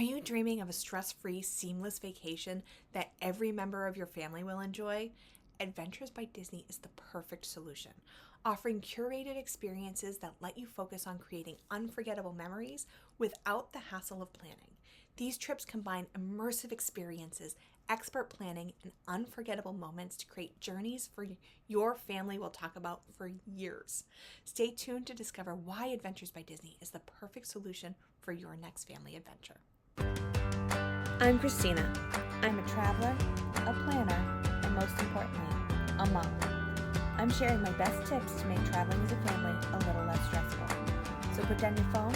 Are you dreaming of a stress-free, seamless vacation that every member of your family will enjoy? Adventures by Disney is the perfect solution, offering curated experiences that let you focus on creating unforgettable memories without the hassle of planning. These trips combine immersive experiences, expert planning, and unforgettable moments to create journeys for your family will talk about for years. Stay tuned to discover why Adventures by Disney is the perfect solution for your next family adventure. I'm Christina. I'm a traveler, a planner, and most importantly, a mom. I'm sharing my best tips to make traveling as a family a little less stressful. So put down your phone,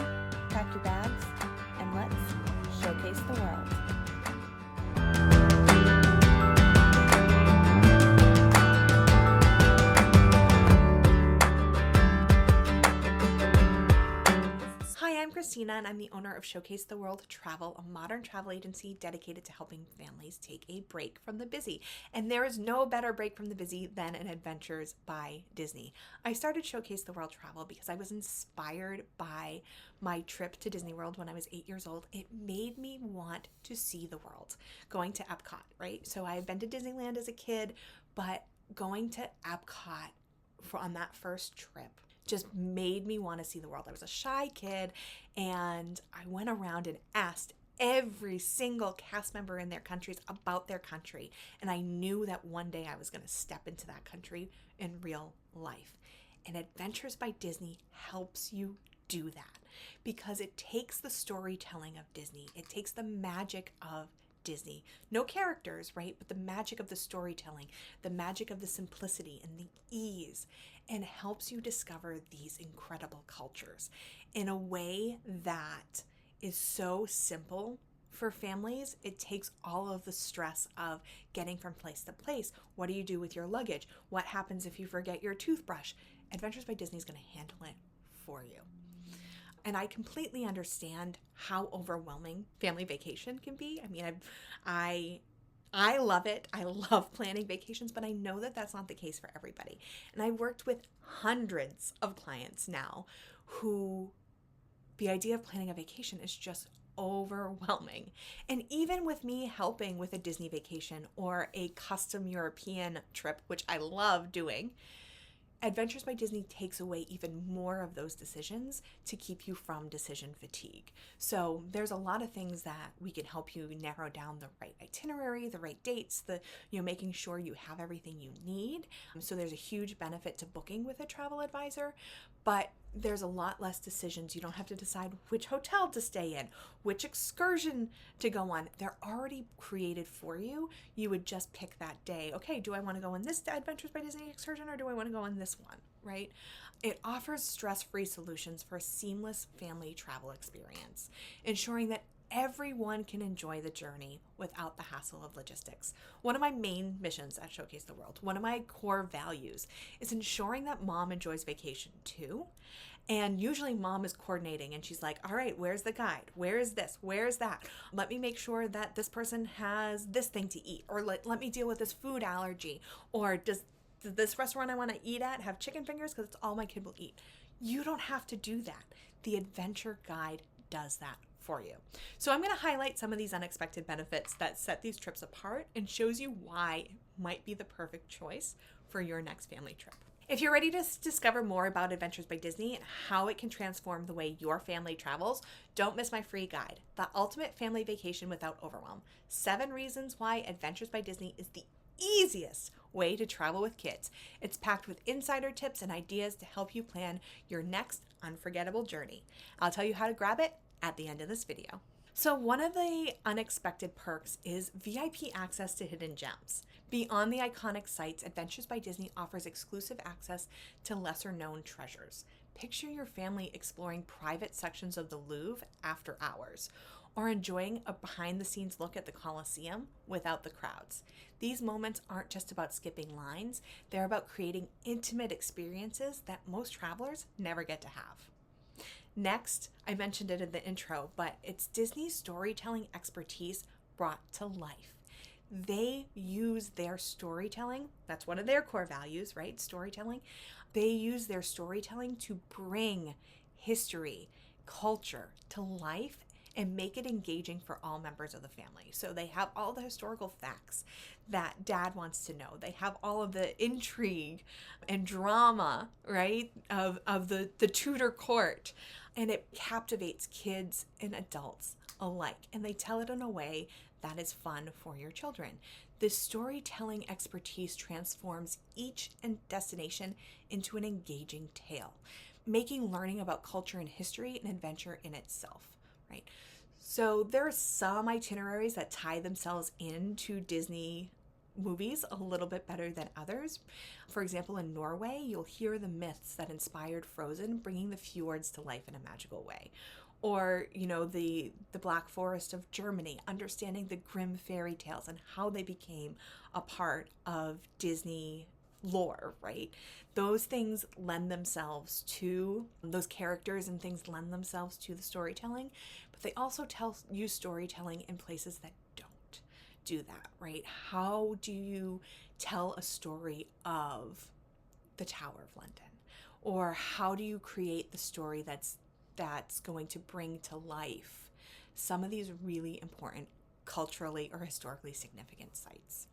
pack your bags, and let's showcase the world. Hi, I'm Christina, and I'm the owner of Showcase the World Travel, a modern travel agency dedicated to helping families take a break from the busy. And there is no better break from the busy than an Adventures by Disney. I started Showcase the World Travel because I was inspired by my trip to Disney World when I was 8 years old. It made me want to see the world, going to Epcot, right? So I had been to Disneyland as a kid, but going to Epcot on that first trip just made me want to see the world. I was a shy kid, and I went around and asked every single cast member in their countries about their country. And I knew that one day I was going to step into that country in real life. And Adventures by Disney helps you do that because it takes the storytelling of Disney. It takes the magic of Disney. No characters, right? But the magic of the storytelling, the magic of the simplicity and the ease, and helps you discover these incredible cultures in a way that is so simple for families. It takes all of the stress of getting from place to place. What do you do with your luggage? What happens if you forget your toothbrush? Adventures by Disney is going to handle it for you. And I completely understand how overwhelming family vacation can be. I mean, I love it. I love planning vacations, but I know that that's not the case for everybody. And I've worked with hundreds of clients now who the idea of planning a vacation is just overwhelming. And even with me helping with a Disney vacation or a custom European trip, which I love doing, Adventures by Disney takes away even more of those decisions to keep you from decision fatigue. So there's a lot of things that we can help you narrow down the right itinerary, the right dates, making sure you have everything you need. So there's a huge benefit to booking with a travel advisor, but there's a lot less decisions. You don't have to decide which hotel to stay in, which excursion to go on. They're already created for you. You would just pick that day. Okay, do I want to go on this Adventures by Disney excursion or do I want to go on this one, right? It offers stress-free solutions for a seamless family travel experience, ensuring that everyone can enjoy the journey without the hassle of logistics. One of my main missions at Showcase the World, one of my core values, is ensuring that mom enjoys vacation too. And usually mom is coordinating and she's like, all right, where's the guide? Where is this? Where is that? Let me make sure that this person has this thing to eat, or let me deal with this food allergy, or does this restaurant I want to eat at have chicken fingers because it's all my kid will eat. You don't have to do that. The adventure guide does that for you. So I'm going to highlight some of these unexpected benefits that set these trips apart and shows you why it might be the perfect choice for your next family trip. If you're ready to discover more about Adventures by Disney and how it can transform the way your family travels, don't miss my free guide, The Ultimate Family Vacation Without Overwhelm. 7 reasons why Adventures by Disney is the easiest way to travel with kids. It's packed with insider tips and ideas to help you plan your next unforgettable journey. I'll tell you how to grab it at the end of this video. So one of the unexpected perks is VIP access to hidden gems. Beyond the iconic sites, Adventures by Disney offers exclusive access to lesser known treasures. Picture your family exploring private sections of the Louvre after hours, or enjoying a behind the scenes look at the Colosseum without the crowds. These moments aren't just about skipping lines, they're about creating intimate experiences that most travelers never get to have. Next, I mentioned it in the intro, but it's Disney's storytelling expertise brought to life. They use their storytelling, that's one of their core values, right? Storytelling. They use their storytelling to bring history, culture to life and make it engaging for all members of the family. So they have all the historical facts that dad wants to know. They have all of the intrigue and drama, right, of the Tudor court. And it captivates kids and adults alike. And they tell it in a way that is fun for your children. This storytelling expertise transforms each destination into an engaging tale, making learning about culture and history an adventure in itself, right? So there are some itineraries that tie themselves into Disney movies a little bit better than others. For example, in Norway, you'll hear the myths that inspired Frozen, bringing the fjords to life in a magical way. Or, the Black Forest of Germany, understanding the Grimm fairy tales and how they became a part of Disney lore, right? Those things lend themselves to, those characters and things lend themselves to the storytelling, but they also use storytelling in places that don't do that, right? How do you tell a story of the Tower of London? Or how do you create the story that's going to bring to life some of these really important culturally or historically significant sites?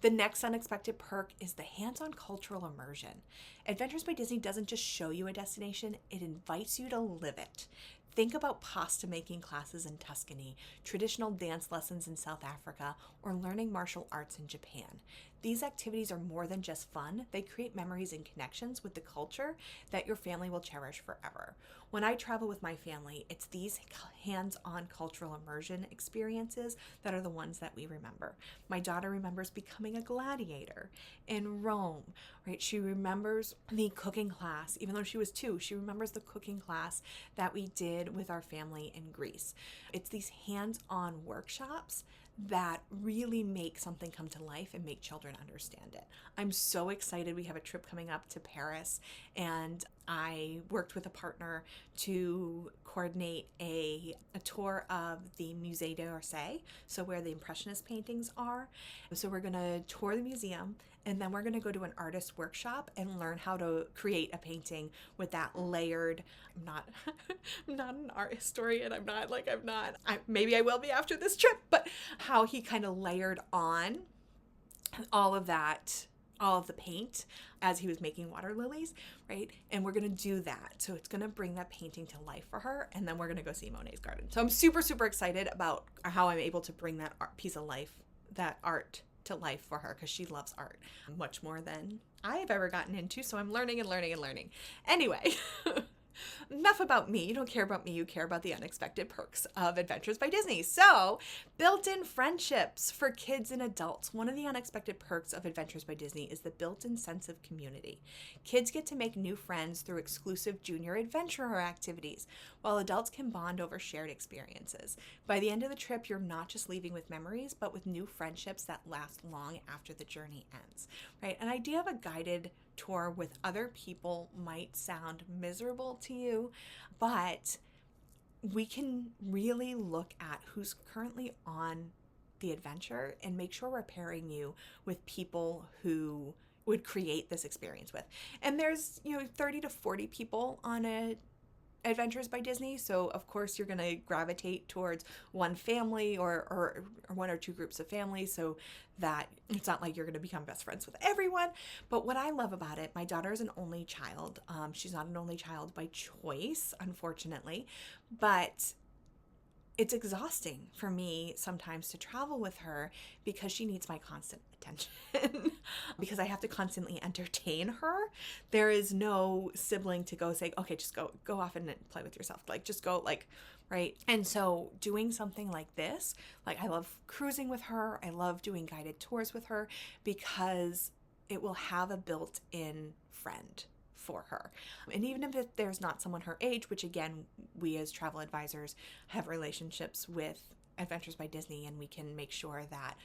The next unexpected perk is the hands-on cultural immersion. Adventures by Disney doesn't just show you a destination, it invites you to live it. Think about pasta making classes in Tuscany, traditional dance lessons in South Africa, or learning martial arts in Japan. These activities are more than just fun. They create memories and connections with the culture that your family will cherish forever. When I travel with my family, it's these hands-on cultural immersion experiences that are the ones that we remember. My daughter remembers becoming a gladiator in Rome, right? She remembers the cooking class, even though she was 2, she remembers the cooking class that we did with our family in Greece. It's these hands-on workshops that really make something come to life and make children understand it. I'm so excited. We have a trip coming up to Paris, and I worked with a partner to coordinate a tour of the Musée d'Orsay, so where the Impressionist paintings are. So we're going to tour the museum, and then we're going to go to an artist workshop and learn how to create a painting with that layered. I'm not an art historian. Maybe I will be after this trip, but how he kind of layered on all of the paint as he was making water lilies, right? And we're going to do that. So it's going to bring that painting to life for her. And then we're going to go see Monet's garden. So I'm super, super excited about how I'm able to bring that piece of life, that art to life for her, because she loves art much more than I've ever gotten into. So I'm learning and learning and learning. Anyway, enough about me. You don't care about me. You care about the unexpected perks of Adventures by Disney. So, built-in friendships for kids and adults. One of the unexpected perks of Adventures by Disney is the built-in sense of community. Kids get to make new friends through exclusive junior adventurer activities, while adults can bond over shared experiences. By the end of the trip, you're not just leaving with memories, but with new friendships that last long after the journey ends, right? An idea of a guided tour with other people might sound miserable to you, but we can really look at who's currently on the adventure and make sure we're pairing you with people who would create this experience with. And there's 30 to 40 people on a Adventures by Disney, so of course you're going to gravitate towards one family or one or two groups of families, so that it's not like you're going to become best friends with everyone. But what I love about it, my daughter is an only child. She's not an only child by choice, unfortunately, but it's exhausting for me sometimes to travel with her because she needs my constant attention because I have to constantly entertain her. There is no sibling to go say, okay, just go off and play with yourself. Just go, right? And so doing something like this, I love cruising with her. I love doing guided tours with her because it will have a built-in friend for her. And even if there's not someone her age, which again, we as travel advisors have relationships with Adventures by Disney, and we can make sure that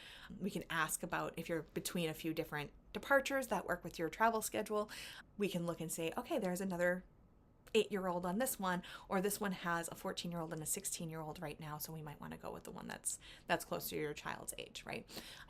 we can ask about if you're between a few different departures that work with your travel schedule. We can look and say, okay, there's another 8-year-old on this one, or this one has a 14-year-old and a 16-year-old right now, so we might want to go with the one that's close to your child's age, right?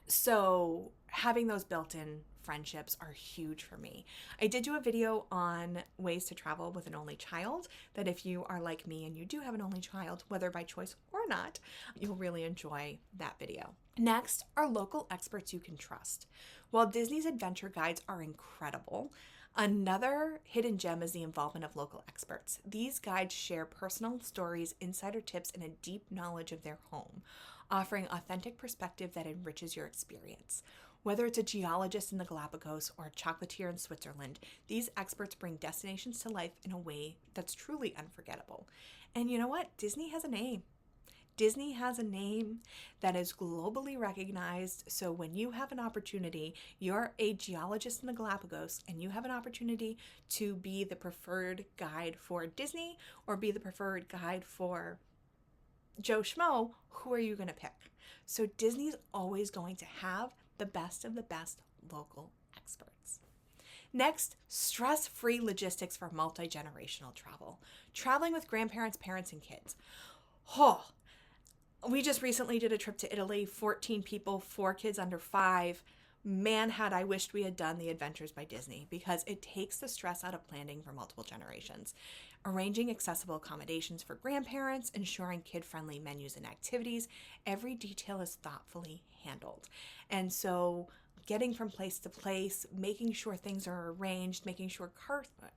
So having those built-in friendships are huge for me. I did do a video on ways to travel with an only child that if you are like me and you do have an only child, whether by choice or not, you'll really enjoy that video. Next are local experts you can trust. While Disney's adventure guides are incredible, another hidden gem is the involvement of local experts. These guides share personal stories, insider tips, and a deep knowledge of their home, offering authentic perspective that enriches your experience. Whether it's a geologist in the Galapagos or a chocolatier in Switzerland, these experts bring destinations to life in a way that's truly unforgettable. And you know what? Disney has a name. Disney has a name that is globally recognized. So when you have an opportunity, you're a geologist in the Galapagos, and you have an opportunity to be the preferred guide for Disney or be the preferred guide for Joe Schmo, who are you going to pick? So Disney's always going to have the best of the best local experts. Next, stress-free logistics for multi-generational travel. Traveling with grandparents, parents, and kids. Oh, we just recently did a trip to Italy, 14 people, 4 kids under 5. Man, had I wished we had done the Adventures by Disney, because it takes the stress out of planning for multiple generations. Arranging accessible accommodations for grandparents, ensuring kid-friendly menus and activities, every detail is thoughtfully handled. And so getting from place to place, making sure things are arranged, making sure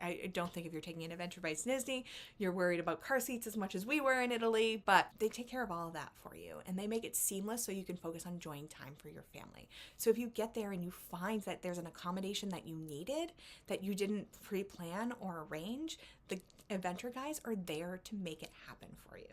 I don't think if you're taking an adventure by Disney, you're worried about car seats as much as we were in Italy, but they take care of all of that for you, and they make it seamless so you can focus on enjoying time for your family. So if you get there and you find that there's an accommodation that you needed that you didn't pre-plan or arrange, the adventure guys are there to make it happen for you.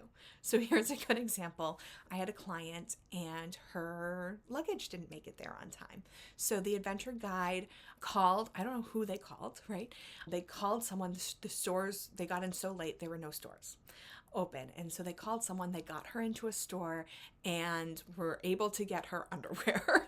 So here's a good example. I had a client and her luggage didn't make it there on time. So the adventure guide called, I don't know who they called, right? They called someone, the stores, they got in so late, there were no stores open. And so they called someone, they got her into a store and were able to get her underwear.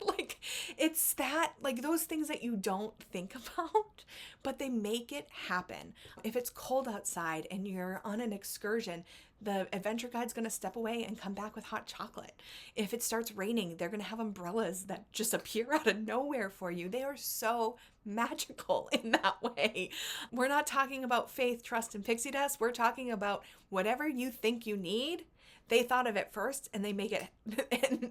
It's that, those things that you don't think about, but they make it happen. If it's cold outside and you're on an excursion, the adventure guide's going to step away and come back with hot chocolate. If it starts raining, they're going to have umbrellas that just appear out of nowhere for you. They are so magical in that way. We're not talking about faith, trust, and pixie dust. We're talking about whatever you think you need. They thought of it first, and they make it,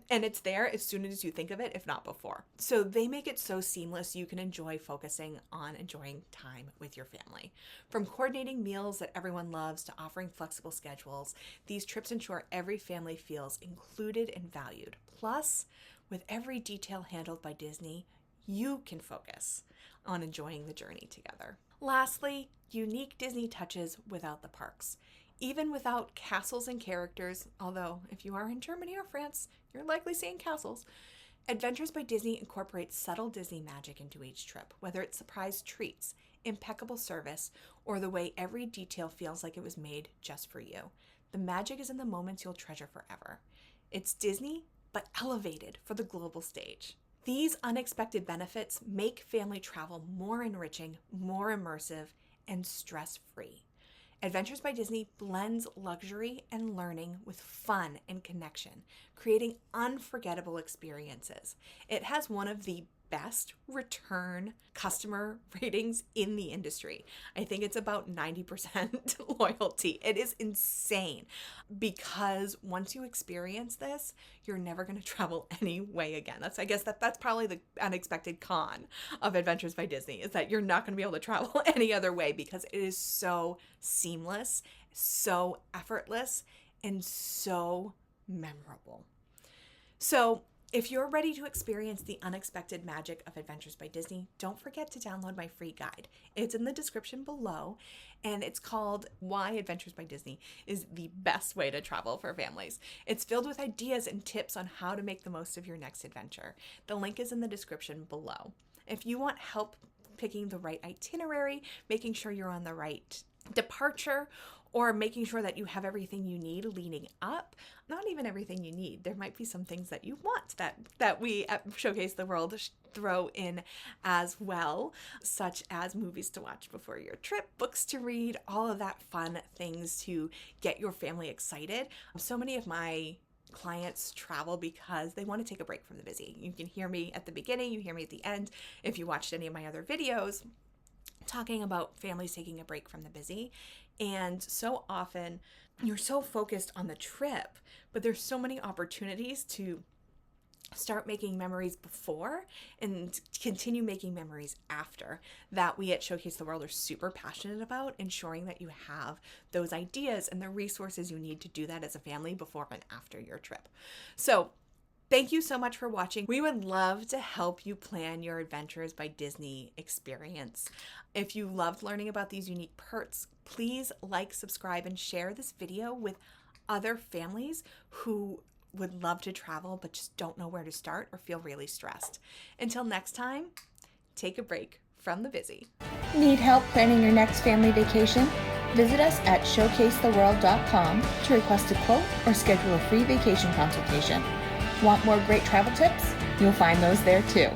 and it's there as soon as you think of it, if not before. So they make it so seamless you can enjoy focusing on enjoying time with your family. From coordinating meals that everyone loves to offering flexible schedules, these trips ensure every family feels included and valued. Plus, with every detail handled by Disney, you can focus on enjoying the journey together. Lastly, unique Disney touches without the parks. Even without castles and characters, although if you are in Germany or France, you're likely seeing castles, Adventures by Disney incorporates subtle Disney magic into each trip, whether it's surprise treats, impeccable service, or the way every detail feels like it was made just for you. The magic is in the moments you'll treasure forever. It's Disney, but elevated for the global stage. These unexpected benefits make family travel more enriching, more immersive, and stress-free. Adventures by Disney blends luxury and learning with fun and connection, creating unforgettable experiences. It has one of the best return customer ratings in the industry. I think it's about 90% loyalty. It is insane because once you experience this, you're never going to travel any way again. That's probably the unexpected con of Adventures by Disney, is that you're not going to be able to travel any other way because it is so seamless, so effortless, and so memorable. So if you're ready to experience the unexpected magic of Adventures by Disney, don't forget to download my free guide. It's in the description below, and it's called Why Adventures by Disney is the Best Way to Travel for Families. It's filled with ideas and tips on how to make the most of your next adventure. The link is in the description below. If you want help picking the right itinerary, making sure you're on the right departure, or making sure that you have everything you need leading up. Not even everything you need. There might be some things that you want that we at Showcase the World throw in as well, such as movies to watch before your trip, books to read, all of that fun things to get your family excited. So many of my clients travel because they want to take a break from the busy. You can hear me at the beginning, you hear me at the end. If you watched any of my other videos, talking about families taking a break from the busy. And so often you're so focused on the trip, but there's so many opportunities to start making memories before and continue making memories after that we at Showcase the World are super passionate about, ensuring that you have those ideas and the resources you need to do that as a family before and after your trip. So thank you so much for watching. We would love to help you plan your Adventures by Disney experience. If you loved learning about these unique perks, please like, subscribe, and share this video with other families who would love to travel but just don't know where to start or feel really stressed. Until next time, take a break from the busy. Need help planning your next family vacation? Visit us at showcasetheworld.com to request a quote or schedule a free vacation consultation. Want more great travel tips? You'll find those there too.